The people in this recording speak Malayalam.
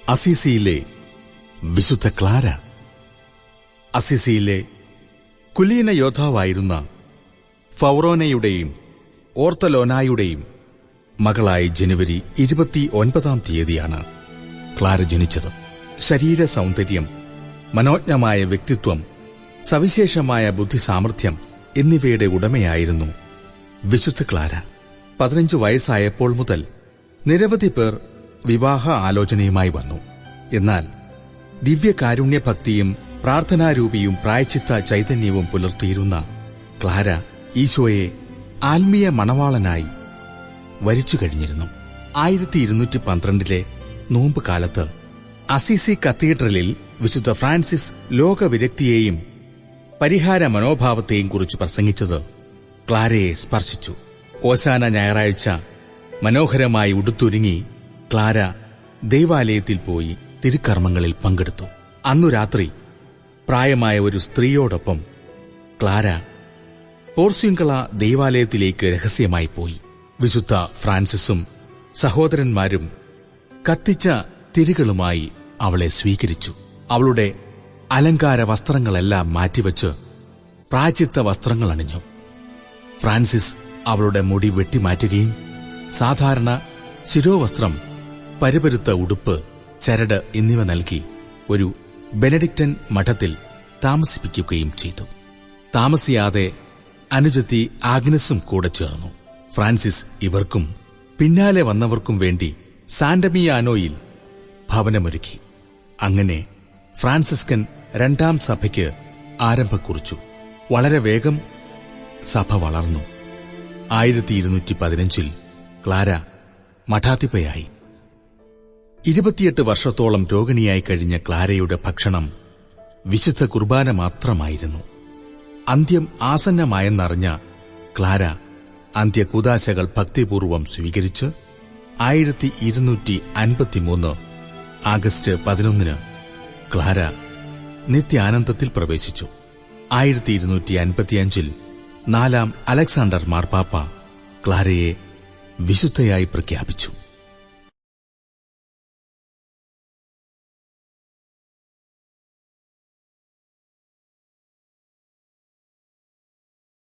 അസീസിയിലെ വിശുദ്ധ ക്ലാര. അസീസിയിലെ കുലീന യോദ്ധാവായിരുന്ന ഫൗറോനയുടെയും ഓർത്തലോനായുടെയും മകളായി ജനുവരി 29 ക്ലാര ജനിച്ചത്. ശരീര സൗന്ദര്യം, മനോജ്ഞമായ വ്യക്തിത്വം, സവിശേഷമായ ബുദ്ധിസാമർഥ്യം എന്നിവയുടെ ഉടമയായിരുന്നു വിശുദ്ധ ക്ലാര. 15 വയസ്സായപ്പോൾ മുതൽ നിരവധി പേർ വിവാഹ ആലോചനയുമായി വന്നു. എന്നാൽ ദിവ്യകാരുണ്യഭക്തിയും പ്രാർത്ഥനാരൂപിയും പ്രായശ്ചിത്ത ചൈതന്യവും പുലർത്തിയിരുന്ന ക്ലാര ഈശോയെ ആത്മീയ മണവാളനായി വരിച്ചു കഴിഞ്ഞിരുന്നു. 1212 നോമ്പ് കാലത്ത് അസീസി കത്തീഡ്രലിൽ വിശുദ്ധ ഫ്രാൻസിസ് ലോകവിരക്തിയെയും പരിഹാര മനോഭാവത്തെയും കുറിച്ച് പ്രസംഗിച്ചത് ക്ലാരയെ സ്പർശിച്ചു. ഓശാന ഞായറാഴ്ച മനോഹരമായി ഉടുത്തൊരുങ്ങി ക്ലാര ദൈവാലയത്തിൽ പോയി തിരുക്കർമ്മങ്ങളിൽ പങ്കെടുത്തു. അന്നു രാത്രി പ്രായമായ ഒരു സ്ത്രീയോടൊപ്പം ക്ലാര പോർസ്യുങ്കള ദൈവാലയത്തിലേക്ക് രഹസ്യമായി പോയി. വിശുദ്ധ ഫ്രാൻസിസും സഹോദരന്മാരും കത്തിച്ച തിരികളുമായി അവളെ സ്വീകരിച്ചു. അവളുടെ അലങ്കാര വസ്ത്രങ്ങളെല്ലാം മാറ്റിവെച്ച് പ്രായശ്ചിത്ത വസ്ത്രങ്ങൾ അണിഞ്ഞു. ഫ്രാൻസിസ് അവളുടെ മുടി വെട്ടിമാറ്റുകയും സാധാരണ ശിരോവസ്ത്രം, പരുപരുത്ത ഉടുപ്പ്, ചരട് എന്നിവ നൽകി ഒരു ബെനഡിക്റ്റൻ മഠത്തിൽ താമസിപ്പിക്കുകയും ചെയ്തു. താമസിയാതെ അനുജത്തി ആഗ്നസും കൂടെ ചേർന്നു. ഫ്രാൻസിസ് ഇവർക്കും പിന്നാലെ വന്നവർക്കും വേണ്ടി സാന്റമിയാനോയിൽ ഭവനമൊരുക്കി. അങ്ങനെ ഫ്രാൻസിസ്കൻ 2ാം സഭയ്ക്ക് ആരംഭം കുറിച്ചു. വളരെ വേഗം സഭ വളർന്നു. 1215 ക്ലാര മഠാധിപയായി. 28 വർഷത്തോളം രോഗിണിയായി കഴിഞ്ഞ ക്ലാരയുടെ ഭക്ഷണം വിശുദ്ധ കുർബാന മാത്രമായിരുന്നു. അന്ത്യം ആസന്നമായെന്നറിഞ്ഞ ക്ലാര അന്ത്യകൂദാശകൾ ഭക്തിപൂർവം സ്വീകരിച്ച് 1253 ആഗസ്റ്റ് 11 ക്ലാര നിത്യാനന്ദത്തിൽ പ്രവേശിച്ചു. 1255 4ാം അലക്സാണ്ടർ മാർപ്പാപ്പ ക്ലാരയെ വിശുദ്ധയായി പ്രഖ്യാപിച്ചു.